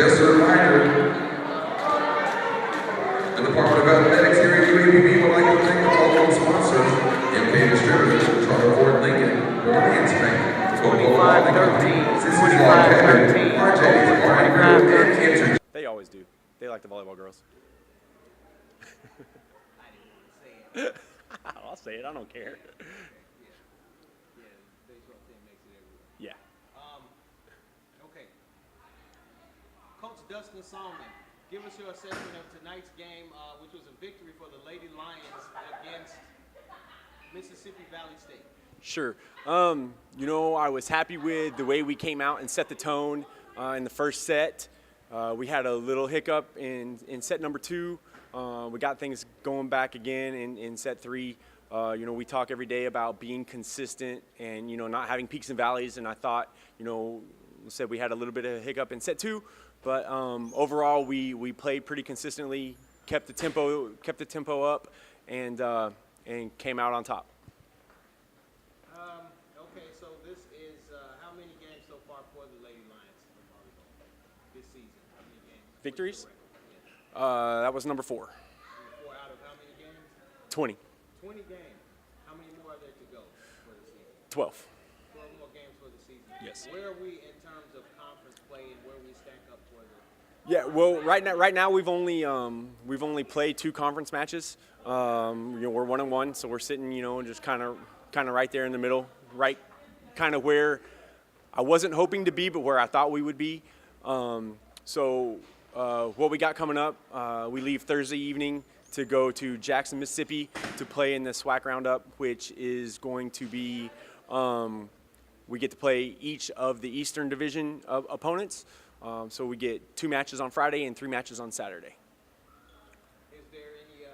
just a reminder, the Department of Athletics here at UAPB would like to thank the following sponsors: MK Distributors, Charter Ford Lincoln, Lions Bank, 25-13, 25-13, They always do. They like the volleyball girls. I'll say it. I don't care. Yeah. Okay. Coach Dustin Sahlmann, give us your assessment of tonight's game, which was a victory for the Lady Lions against Mississippi Valley State. Sure. You know, I was happy with the way we came out and set the tone in the first set. We had a little hiccup in set number 2. We got things going back again in set 3. You know, we talk every day about being consistent and, you know, not having peaks and valleys. And I thought, you know, said we had a little bit of a hiccup in set 2, but overall we played pretty consistently, kept the tempo up, and came out on top. Okay, so this is how many games so far for the Lady Lions in volleyball this season? How many games? Victories? Yeah. That was number 4. Number 4 out of how many games? 20. 20 games. How many more are there to go for the season? 12. 12 more games for the season. Yes. Where are we in terms of conference play and where we stack up for the? Yeah, well, right now we've only played 2 conference matches. You know, we're 1-1, so we're sitting, you know, just kind of right there in the middle, right, kind of where I wasn't hoping to be, but where I thought we would be. So what we got coming up, we leave Thursday evening to go to Jackson, Mississippi to play in the SWAC Roundup, which is going to be, we get to play each of the Eastern Division opponents. So we get 2 matches on Friday and 3 matches on Saturday. Is there any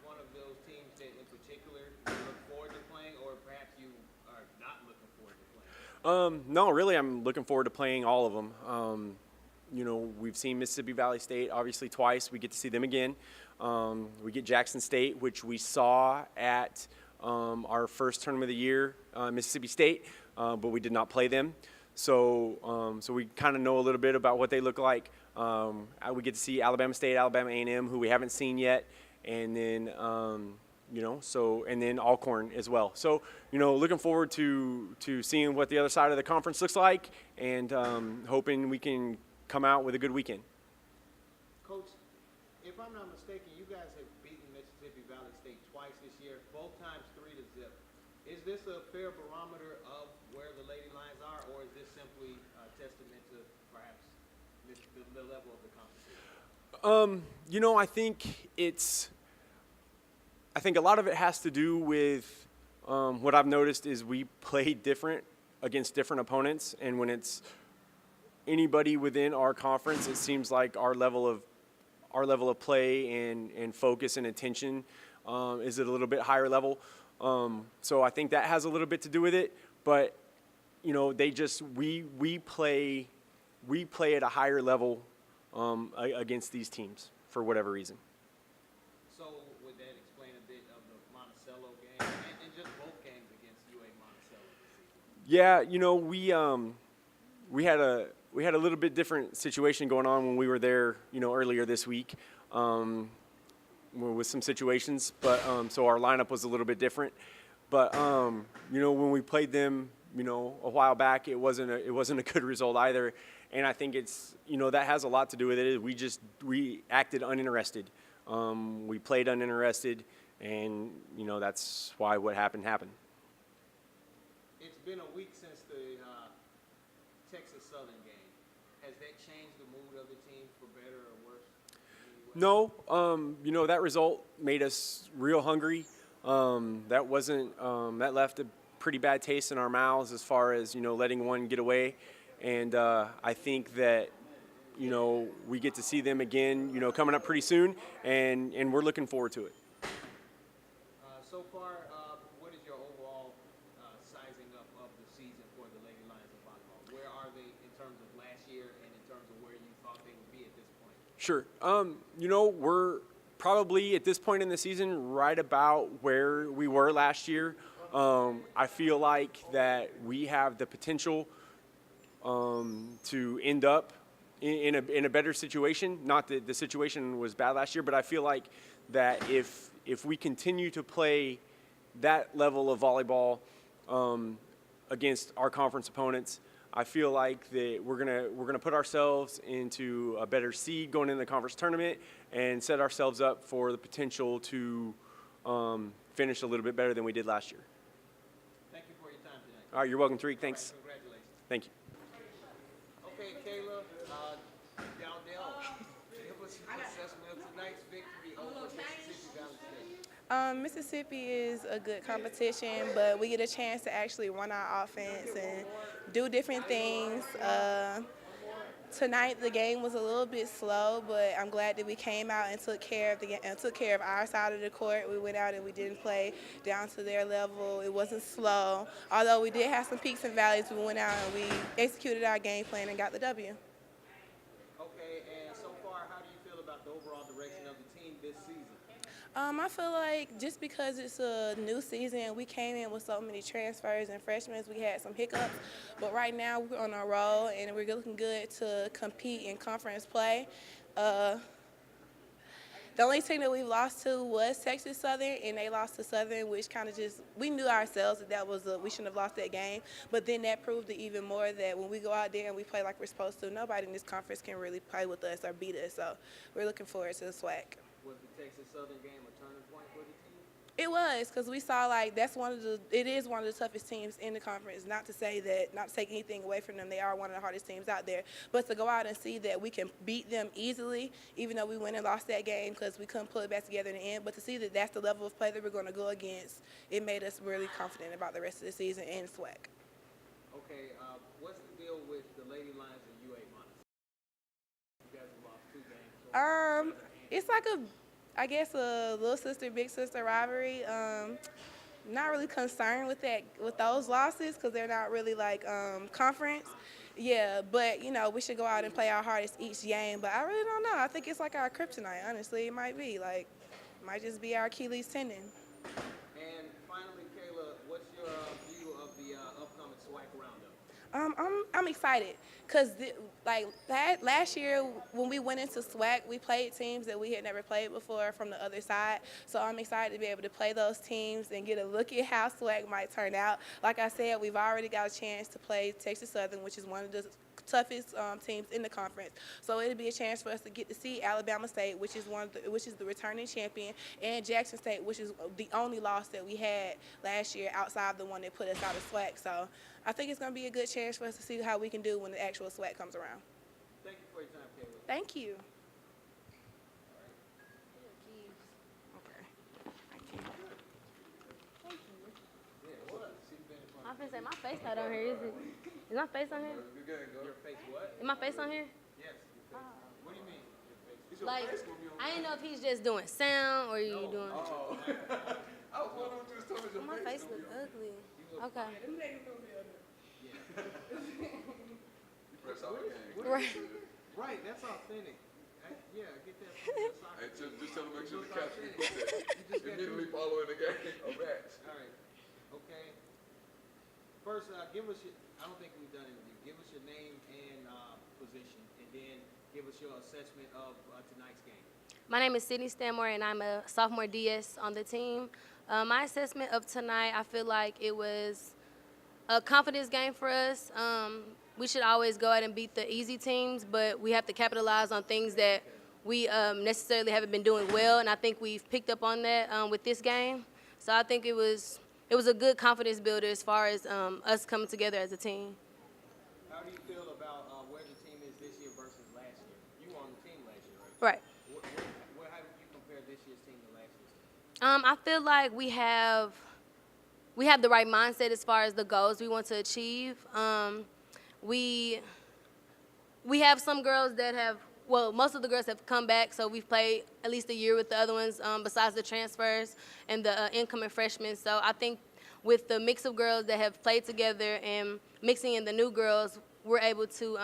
one of those teams that in particular you look forward to playing, or perhaps you are not looking forward to playing? No, really, I'm looking forward to playing all of them. You know, we've seen Mississippi Valley State obviously twice. We get to see them again. We get Jackson State, which we saw at our first tournament of the year, Mississippi State, but we did not play them. So we kind of know a little bit about what they look like. We get to see Alabama State, Alabama A&M, who we haven't seen yet, and then you know, and then Alcorn as well. So, you know, looking forward to seeing what the other side of the conference looks like, and hoping we can come out with a good weekend. Coach, if I'm not mistaken, you guys have beaten Mississippi Valley State twice this year, both times 3-0. Is this a fair barometer of where the Lady Lions are, or is this simply a testament to perhaps the level of the competition? You know, I think a lot of it has to do with what I've noticed is we play different against different opponents, and when it's anybody within our conference, it seems like our level of play and focus and attention is at a little bit higher level. So I think that has a little bit to do with it, but you know, we play at a higher level against these teams for whatever reason. So would that explain a bit of the Monticello game and just both games against UA Monticello this season? Yeah, you know, we had a little bit different situation going on when we were there, you know, earlier this week with some situations, but so our lineup was a little bit different. But you know, when we played them, you know, a while back, it wasn't a good result either. And I think it's, you know, that has a lot to do with it. We acted uninterested. We played uninterested, and you know, that's why what happened. It's been a week since the Texas Southern game. Has that changed the mood of the team for better or worse? No, you know, that result made us real hungry. That left a pretty bad taste in our mouths as far as, you know, letting one get away. And I think that, you know, we get to see them again, you know, coming up pretty soon, and we're looking forward to it. So far, what is your overall sizing up of the season for the Lady Lions of volleyball? Where are they in terms of last year and in terms of where you thought they would be at this point? Sure. You know, we're probably at this point in the season right about where we were last year. I feel like that we have the potential to end up in a better situation. Not that the situation was bad last year, but I feel like that if we continue to play that level of volleyball against our conference opponents, I feel like that we're gonna put ourselves into a better seed going into the conference tournament and set ourselves up for the potential to finish a little bit better than we did last year. Thank you for your time tonight. All right, you're welcome, Tariq. Thanks. All right, congratulations. Thank you. Okay, Kayla Dowdell, give us your assessment of tonight's victory over Mississippi Valley State. Mississippi is a good competition, but we get a chance to actually run our offense and do different things. Tonight the game was a little bit slow, but I'm glad that we came out and took care of our side of the court. We went out and we didn't play down to their level. It wasn't slow. Although we did have some peaks and valleys, we went out and we executed our game plan and got the W. Okay, and so far, how do you feel about the overall direction of the team this season? I feel like just because it's a new season, we came in with so many transfers and freshmen, we had some hiccups. But right now we're on a roll and we're looking good to compete in conference play. The only team that we've lost to was Texas Southern, and they lost to Southern, which kind of just, we knew ourselves that we shouldn't have lost that game. But then that proved it even more that when we go out there and we play like we're supposed to, nobody in this conference can really play with us or beat us. So we're looking forward to the SWAC. Was the Texas Southern game a turning point for the team? It was, because we saw like it is one of the toughest teams in the conference. Not to take anything away from them, they are one of the hardest teams out there. But to go out and see that we can beat them easily, even though we went and lost that game because we couldn't pull it back together in the end. But to see that that's the level of play that we're going to go against, it made us really confident about the rest of the season and SWAC. Okay, what's the deal with the Lady Lions and UA Montessori? You guys have lost 2 games. It's like I guess a little sister, big sister rivalry. Not really concerned with those losses because they're not really like conference. Yeah, but we should go out and play our hardest each game. But I really don't know. I think it's like our kryptonite. Honestly, it might might just be our Achilles tendon. And finally, Kayla, what's your view of the upcoming SWAC roundup? I'm excited because last year when we went into SWAC, we played teams that we had never played before from the other side. So I'm excited to be able to play those teams and get a look at how SWAC might turn out. Like I said, we've already got a chance to play Texas Southern, which is one of the toughest teams in the conference. So it'll be a chance for us to get to see Alabama State, which is the returning champion, and Jackson State, which is the only loss that we had last year outside the one that put us out of SWAC. So I think it's going to be a good chance for us to see how we can do when the actual SWAC comes around. Thank you for your time, Kayla. Thank you. I was gonna say my face not on here, is it? Is my face on here? Your face what? Is my face on here? Yes, your face. What do you mean, your face? Like, I didn't know if he's just doing sound or you doing. Oh. I was wondering what you was telling me. Your My face look ugly. Okay. You press out again. Right. Right, that's authentic. Yeah, get that from the soccer. Hey, just tell them make sure the caption put that. Immediately following the game. A match. All right. Okay. First, give us your, I don't think we've done anything. Give us your name and position, and then give us your assessment of tonight's game. My name is Sydney Stanmore, and I'm a sophomore DS on the team. My assessment of tonight, I feel like it was a confidence game for us. We should always go out and beat the easy teams, but we have to capitalize on things that we necessarily haven't been doing well, and I think we've picked up on that with this game. So I think it was a good confidence builder as far as us coming together as a team. How do you feel about where the team is this year versus last year? You were on the team last year, right? Right. How did you compare this year's team to last year's team? I feel like we have the right mindset as far as the goals we want to achieve. We have some girls that have, well, most of the girls have come back, so we've played at least a year with the other ones besides the transfers and the incoming freshmen. So I think with the mix of girls that have played together and mixing in the new girls, we're able to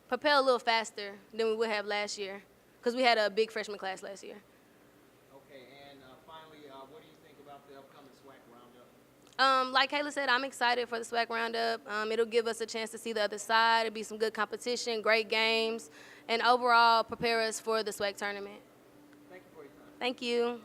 propel a little faster than we would have last year because we had a big freshman class last year. Okay, and finally, what do you think about the upcoming SWAC roundup? Like Kayla said, I'm excited for the SWAC Roundup. It'll give us a chance to see the other side. It'll be some good competition, great games, and overall prepare us for the SWAC tournament. Thank you for your time. Thank you.